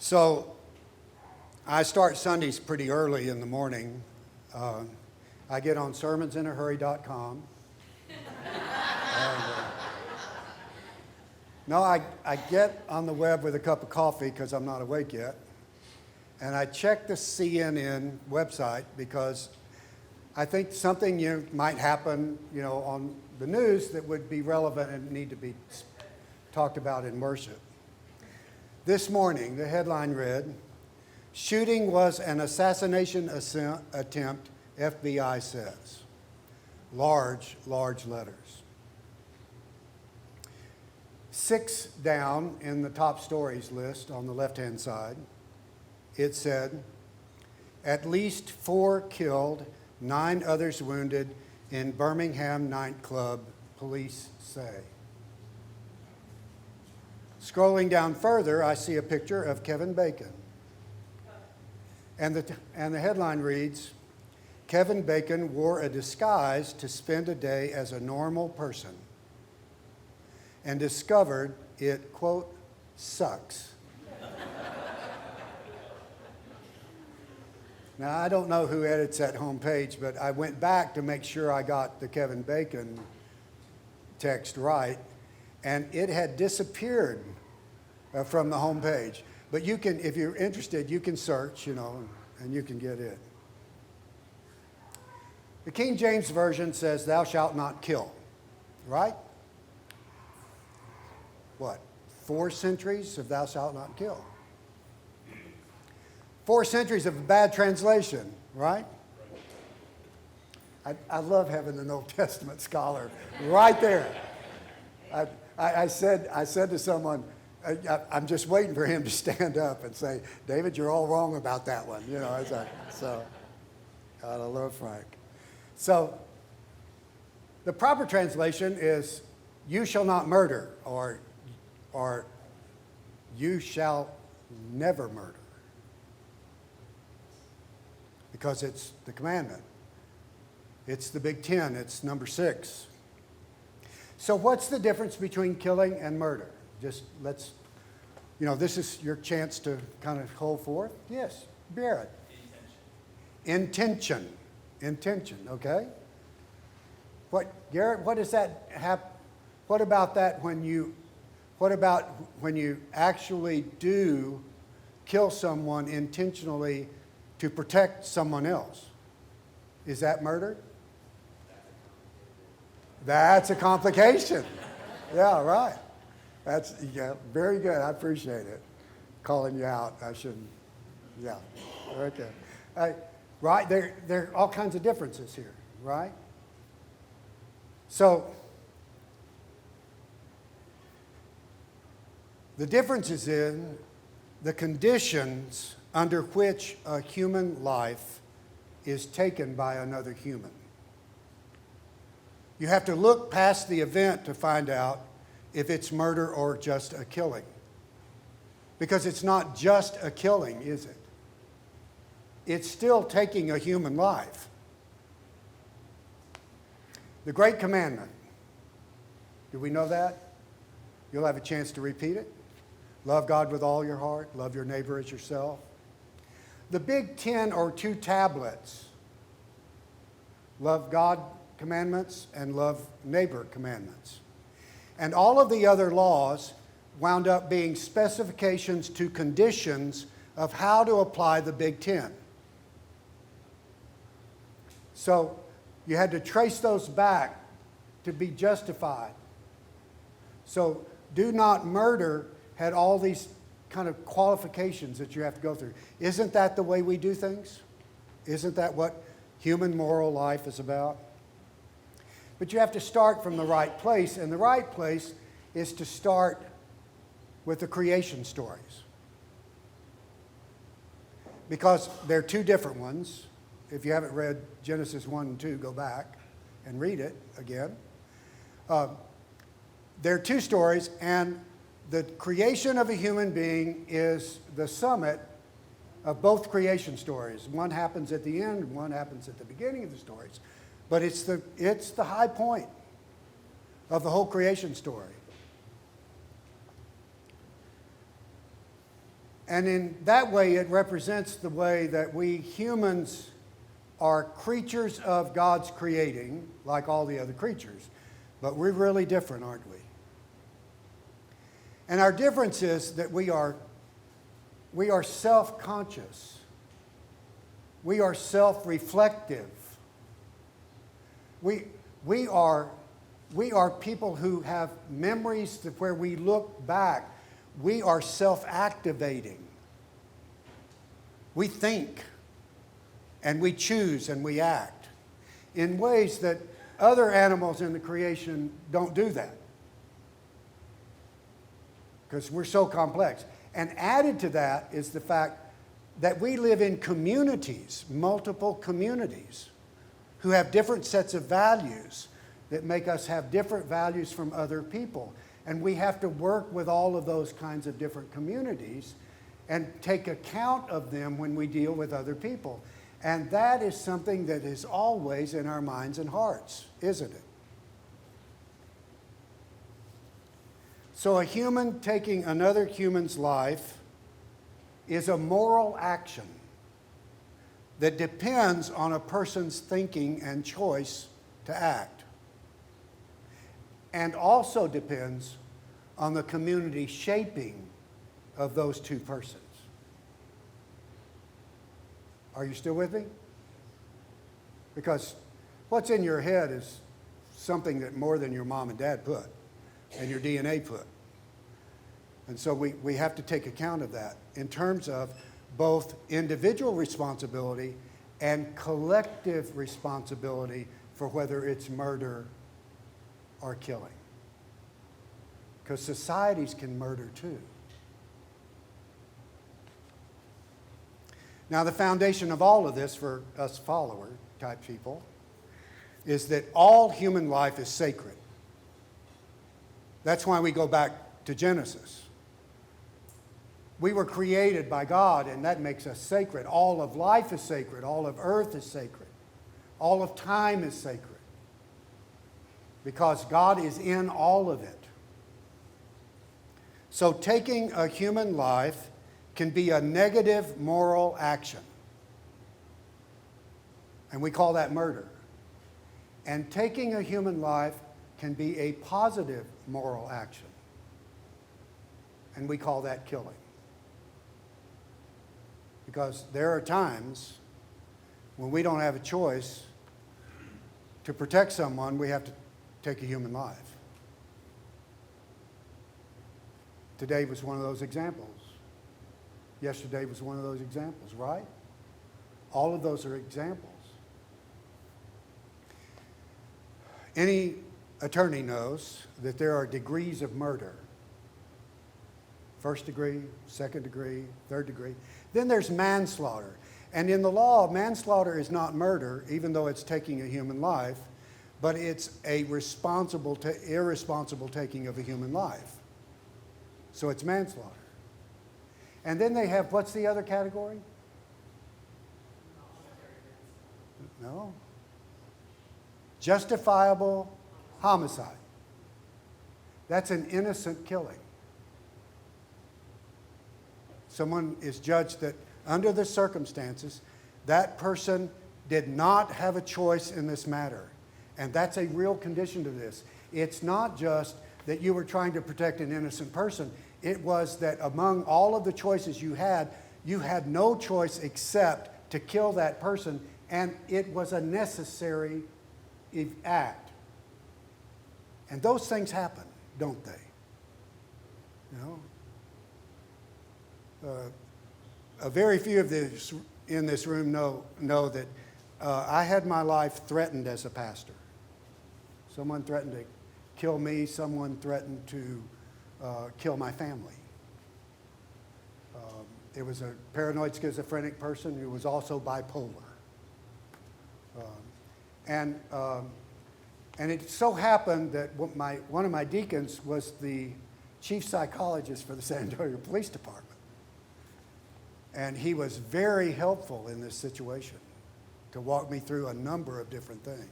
So I start Sundays pretty early in the morning. I get on sermonsinahurry.com. No, I get on the web with a cup of coffee because I'm not awake yet. And I check the CNN website because I think something might happen, on the news that would be relevant and need to be talked about in worship. This morning, the headline read, "Shooting was an assassination attempt, FBI says." Large, large letters. 6 down in the top stories list on the left-hand side, it said, "At least 4 killed, 9 others wounded in Birmingham nightclub, police say." Scrolling down further, I see a picture of Kevin Bacon. And the headline reads, "Kevin Bacon wore a disguise to spend a day as a normal person and discovered it, quote, sucks." Now, I don't know who edits that homepage, but I went back to make sure I got the Kevin Bacon text right, and it had disappeared from the homepage. But you can, if you're interested, you can search, and you can get it. The King James Version says, "Thou shalt not kill," right? What? 4 centuries of "thou shalt not kill." 4 centuries of bad translation, right? I love having an Old Testament scholar right there. I said to someone, I'm just waiting for him to stand up and say, "David, you're all wrong about that one." It's like, so, God, I love Frank. So, the proper translation is, "You shall not murder," or "You shall never murder," because it's the commandment. It's the Big Ten. It's number 6. So what's the difference between killing and murder? Just let's, this is your chance to kind of hold forth. Yes, Barrett. Intention, okay? Garrett, what does that have? What about when you actually do kill someone intentionally to protect someone else? Is that murder? That's a complication. Yeah, right. That's very good. I appreciate it. Calling you out. I shouldn't. Yeah. Okay. Right. There are all kinds of differences here, right? So the difference is in the conditions under which a human life is taken by another human. You have to look past the event to find out if it's murder or just a killing. Because it's not just a killing, is it? It's still taking a human life. The Great Commandment. Do we know that? You'll have a chance to repeat it. Love God with all your heart. Love your neighbor as yourself. The Big Ten or 2 tablets. Love God commandments and love neighbor commandments. And all of the other laws wound up being specifications to conditions of how to apply the Big Ten. So you had to trace those back to be justified. So do not murder had all these kind of qualifications that you have to go through. Isn't that the way we do things? Isn't that what human moral life is about? But you have to start from the right place, and the right place is to start with the creation stories. Because they're 2 different ones. If you haven't read Genesis 1 and 2, go back and read it again. There are 2 stories, and the creation of a human being is the summit of both creation stories. One happens at the end, one happens at the beginning of the stories. But it's the high point of the whole creation story. And in that way, it represents the way that we humans are creatures of God's creating, like all the other creatures. But we're really different, aren't we? And our difference is that we are self-conscious. We are self-reflective. We are people who have memories where we look back. We are self-activating. We think, and we choose, and we act in ways that other animals in the creation don't do that, because we're so complex. And added to that is the fact that we live in communities, multiple communities, who have different sets of values that make us have different values from other people. And we have to work with all of those kinds of different communities and take account of them when we deal with other people. And that is something that is always in our minds and hearts, isn't it? So a human taking another human's life is a moral action that depends on a person's thinking and choice to act, and also depends on the community shaping of those two persons. Are you still with me? Because what's in your head is something that more than your mom and dad put and your DNA put. And so we have to take account of that in terms of both individual responsibility and collective responsibility for whether it's murder or killing. Because societies can murder too. Now, the foundation of all of this for us follower type people is that all human life is sacred. That's why we go back to Genesis. We were created by God, and that makes us sacred. All of life is sacred. All of earth is sacred. All of time is sacred. Because God is in all of it. So taking a human life can be a negative moral action. And we call that murder. And taking a human life can be a positive moral action. And we call that killing. Because there are times when we don't have a choice to protect someone, we have to take a human life. Today was one of those examples. Yesterday was one of those examples, right? All of those are examples. Any attorney knows that there are degrees of murder. First degree, second degree, third degree. Then there's manslaughter. And in the law, manslaughter is not murder, even though it's taking a human life, but it's a irresponsible taking of a human life. So it's manslaughter. And then they have, what's the other category? No. Justifiable homicide. That's an innocent killing. Someone is judged that under the circumstances, that person did not have a choice in this matter. And that's a real condition to this. It's not just that you were trying to protect an innocent person. It was that among all of the choices you had no choice except to kill that person, and it was a necessary act. And those things happen, don't they? You know? A very few of this in this room know that I had my life threatened as a pastor. Someone threatened to kill me. Someone threatened to kill my family. It was a paranoid schizophrenic person who was also bipolar. And it so happened that one of my deacons was the chief psychologist for the San Antonio Police Department. And he was very helpful in this situation to walk me through a number of different things.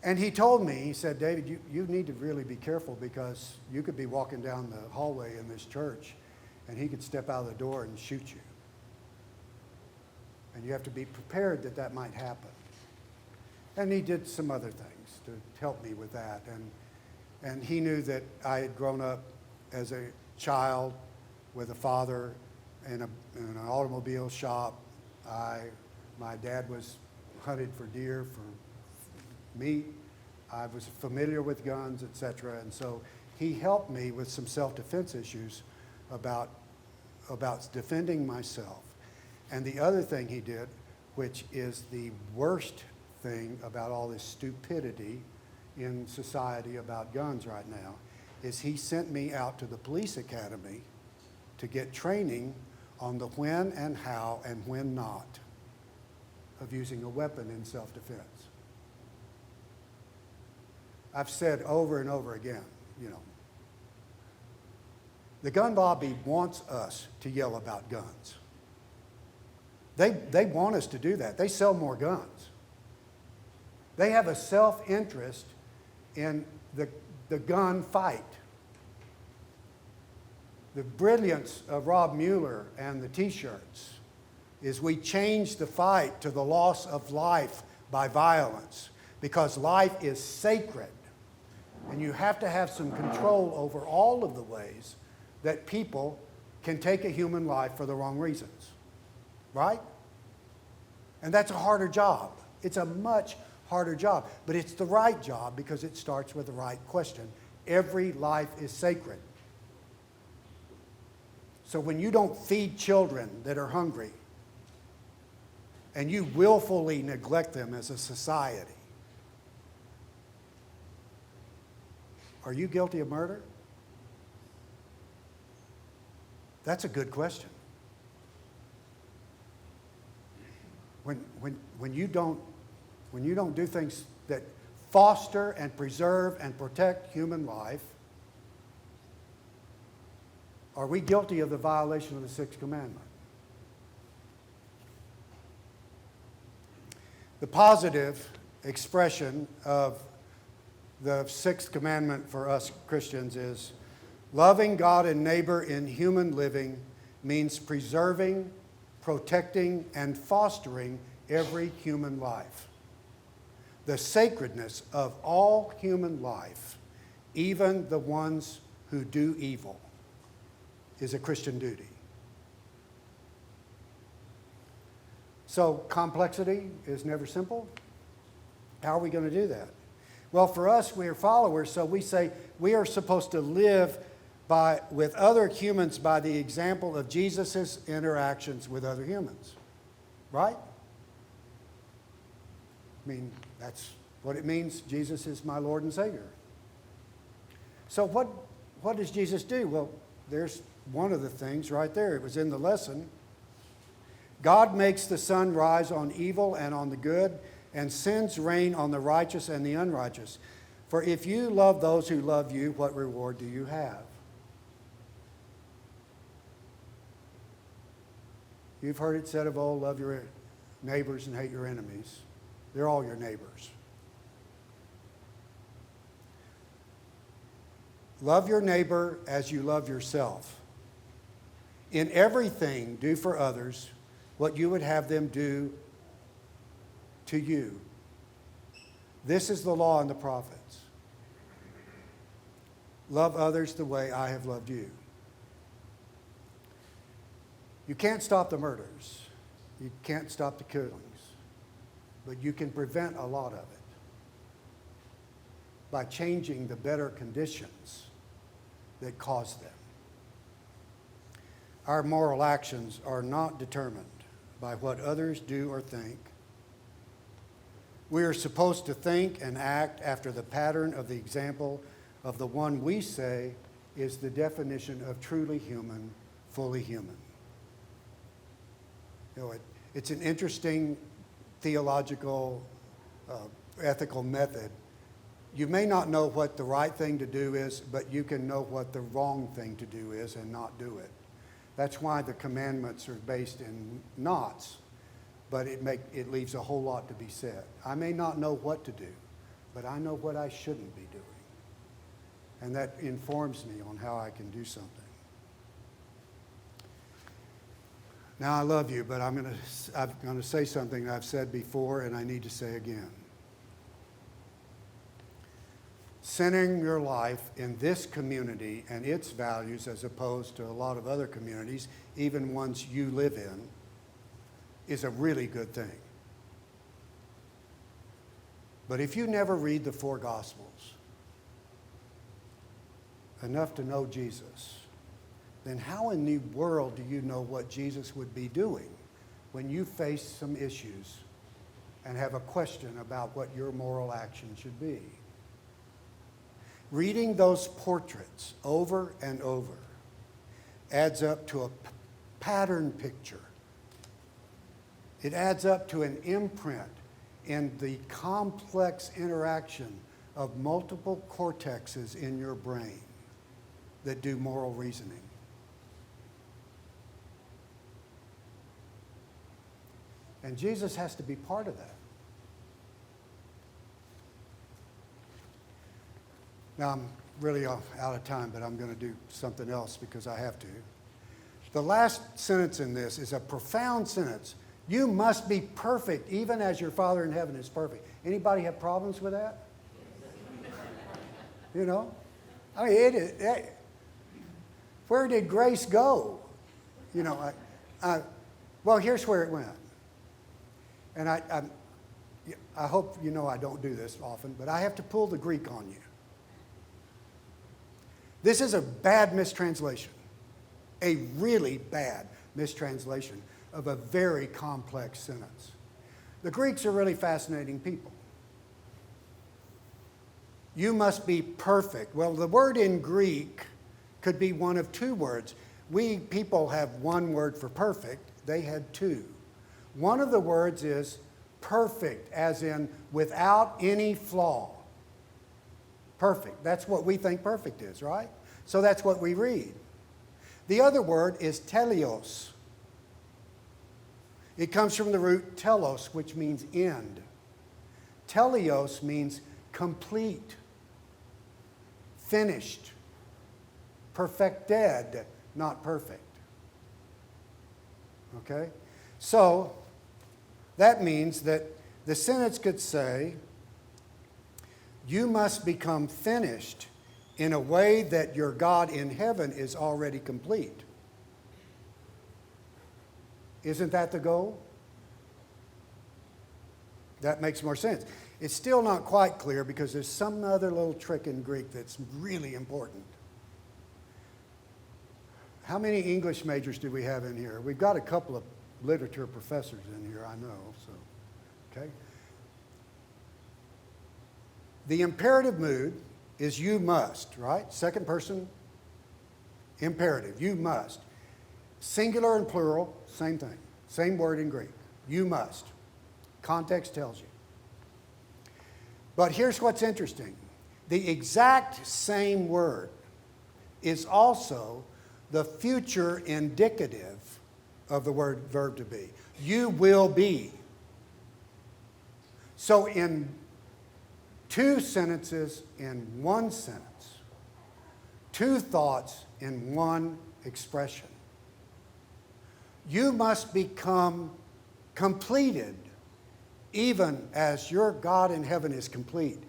And he told me, he said, David, you need to really be careful, because you could be walking down the hallway in this church and he could step out of the door and shoot you. And you have to be prepared that that might happen. And he did some other things to help me with that. And he knew that I had grown up as a child with a father in an automobile shop. My dad was hunted for deer, for meat. I was familiar with guns, etc. And so he helped me with some self-defense issues about defending myself. And the other thing he did, which is the worst thing about all this stupidity in society about guns right now, is he sent me out to the police academy to get training on the when and how and when not of using a weapon in self-defense. I've said over and over again, the gun lobby wants us to yell about guns. They want us to do that. They sell more guns. They have a self-interest in the gun fight. The brilliance of Rob Mueller and the T-shirts is we change the fight to the loss of life by violence, because life is sacred. And you have to have some control over all of the ways that people can take a human life for the wrong reasons. Right? And that's a harder job. It's a much harder job. But it's the right job because it starts with the right question. Every life is sacred. So when you don't feed children that are hungry, and you willfully neglect them as a society, are you guilty of murder? That's a good question. When you don't do things that foster and preserve and protect human life, are we guilty of the violation of the Sixth Commandment? The positive expression of the Sixth Commandment for us Christians is loving God and neighbor in human living means preserving, protecting, and fostering every human life. The sacredness of all human life, even the ones who do evil, is a Christian duty. So complexity is never simple. How are we going to do that? Well, for us, we are followers, so we say we are supposed to live with other humans by the example of Jesus' interactions with other humans. Right? I mean, that's what it means. Jesus is my Lord and Savior. So what does Jesus do? Well, there's one of the things right there. It was in the lesson. God makes the sun rise on evil and on the good, and sends rain on the righteous and the unrighteous. For if you love those who love you, what reward do you have? You've heard it said of old, love your neighbors and hate your enemies. They're all your neighbors. Love your neighbor as you love yourself. In everything, do for others what you would have them do to you. This is the law and the prophets. Love others the way I have loved you. You can't stop the murders. You can't stop the killings. But you can prevent a lot of it by changing the better conditions that cause them. Our moral actions are not determined by what others do or think. We are supposed to think and act after the pattern of the example of the one we say is the definition of truly human, fully human. It's an interesting theological, ethical method. You may not know what the right thing to do is, but you can know what the wrong thing to do is and not do it. That's why the commandments are based in knots, but it leaves a whole lot to be said. I may not know what to do, but I know what I shouldn't be doing. And that informs me on how I can do something. Now, I love you, but I'm going to say something I've said before and I need to say again. Centering your life in this community and its values as opposed to a lot of other communities, even ones you live in, is a really good thing. But if you never read the four Gospels enough to know Jesus, then how in the world do you know what Jesus would be doing when you face some issues and have a question about what your moral action should be? Reading those portraits over and over adds up to a pattern picture. It adds up to an imprint in the complex interaction of multiple cortexes in your brain that do moral reasoning. And Jesus has to be part of that. Now, I'm really out of time, but I'm going to do something else because I have to. The last sentence in this is a profound sentence. You must be perfect, even as your Father in heaven is perfect. Anybody have problems with that? You know? I mean, where did grace go? You know, well, here's where it went. And I hope you know I don't do this often, but I have to pull the Greek on you. This is a bad mistranslation, a really bad mistranslation of a very complex sentence. The Greeks are really fascinating people. You must be perfect. Well, the word in Greek could be one of two words. We people have one word for perfect. They had two. One of the words is perfect, as in without any flaw. Perfect. That's what we think perfect is, right? So that's what we read. The other word is teleos. It comes from the root telos, which means end. Teleos means complete, finished, perfected, not perfect. Okay? So that means that the sentence could say, you must become finished in a way that your God in heaven is already complete. Isn't that the goal? That makes more sense. It's still not quite clear because there's some other little trick in Greek that's really important. How many English majors do we have in here? We've got a couple of literature professors in here, I know. So, okay. The imperative mood is you must, right? Second person imperative, you must. Singular and plural, same thing. Same word in Greek. You must. Context tells you. But here's what's interesting. The exact same word is also the future indicative of the word verb to be. You will be. So in two sentences in one sentence, two thoughts in one expression, you must become completed even as your God in heaven is complete,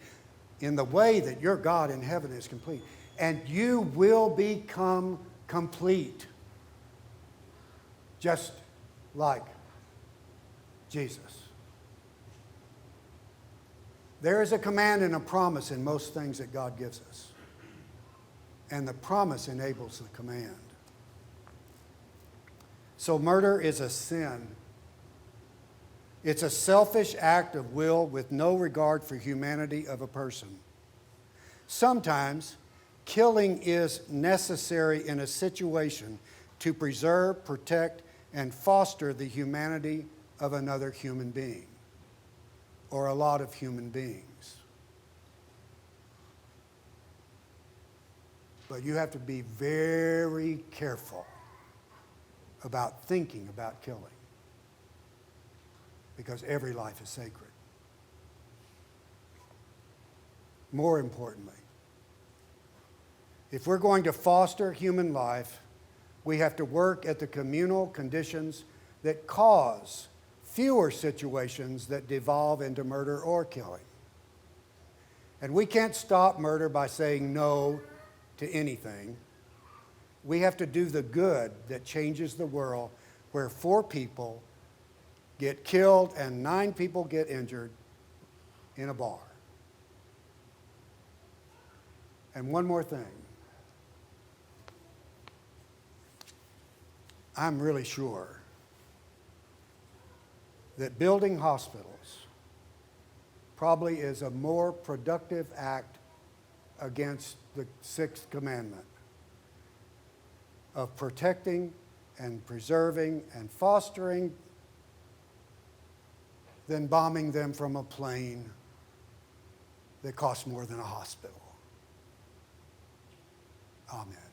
in the way that your God in heaven is complete. And you will become complete, just like Jesus. There is a command and a promise in most things that God gives us. And the promise enables the command. So murder is a sin. It's a selfish act of will with no regard for humanity of a person. Sometimes killing is necessary in a situation to preserve, protect, and foster the humanity of another human being or a lot of human beings. But you have to be very careful about thinking about killing, because every life is sacred. More importantly, if we're going to foster human life, we have to work at the communal conditions that cause fewer situations that devolve into murder or killing. And we can't stop murder by saying no to anything. We have to do the good that changes the world, where 4 people get killed and 9 people get injured in a bar. And one more thing. I'm really sure that building hospitals probably is a more productive act against the 6th commandment of protecting and preserving and fostering than bombing them from a plane that costs more than a hospital. Amen.